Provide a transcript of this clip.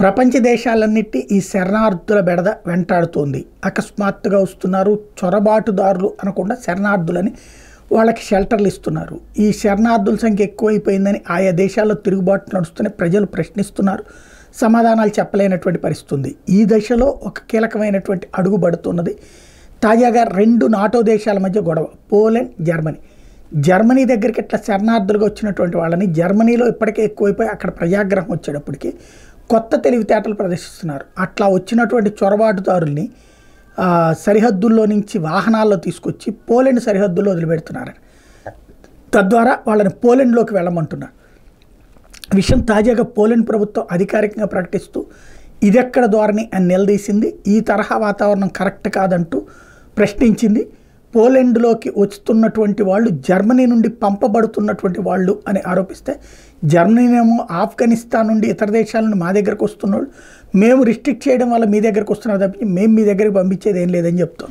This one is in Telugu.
ప్రపంచ దేశాలన్నిటి ఈ శరణార్థుల బెడద వెంటాడుతోంది. అకస్మాత్తుగా వస్తున్నారు, చొరబాటుదారులు అనకుండా శరణార్థులని వాళ్ళకి షెల్టర్లు ఇస్తున్నారు. ఈ శరణార్థుల సంఖ్య ఎక్కువైపోయిందని ఆయా దేశాల్లో తిరుగుబాటు నడుస్తూనే ప్రజలు ప్రశ్నిస్తున్నారు. సమాధానాలు చెప్పలేనటువంటి పరిస్థితి ఉంది. ఈ దశలో ఒక కీలకమైనటువంటి అడుగు పడుతున్నది. తాజాగా రెండు నాటో దేశాల మధ్య గొడవ. Poland, Germany. జర్మనీ దగ్గరికి ఇట్లా శరణార్థులుగా వచ్చినటువంటి వాళ్ళని జర్మనీలో ఇప్పటికే ఎక్కువైపోయి అక్కడ ప్రజాగ్రహం వచ్చేటప్పటికి కొత్త తెలివితేటలు ప్రదర్శిస్తున్నారు. అట్లా వచ్చినటువంటి చొరబాటుదారుల్ని సరిహద్దుల్లో నుంచి వాహనాల్లో తీసుకొచ్చి పోలాండ్ సరిహద్దుల్లో వదిలిపెడుతున్నారు. తద్వారా వాళ్ళని పోలాండ్లోకి వెళ్ళమంటున్నారు. విషయం తాజాగా పోలాండ్ ప్రభుత్వం అధికారికంగా ప్రకటిస్తూ ఇదెక్కడ ధోరణి అని నిలదీసింది. ఈ తరహా వాతావరణం కరెక్ట్ కాదంటూ ప్రశ్నించింది. పోలాండ్లోకి వస్తున్నటువంటి వాళ్ళు జర్మనీ నుండి పంపబడుతున్నటువంటి వాళ్ళు అని ఆరోపిస్తే, జర్మనీనేమో ఆఫ్ఘనిస్తాన్ నుండి ఇతర దేశాల నుండి మా దగ్గరకు వస్తున్న వాళ్ళు మేము రిస్ట్రిక్ట్ చేయడం వల్ల మీ దగ్గరకు వస్తున్నారు తప్పించి మేము మీ దగ్గరికి పంపించేది ఏం లేదని చెప్తాం.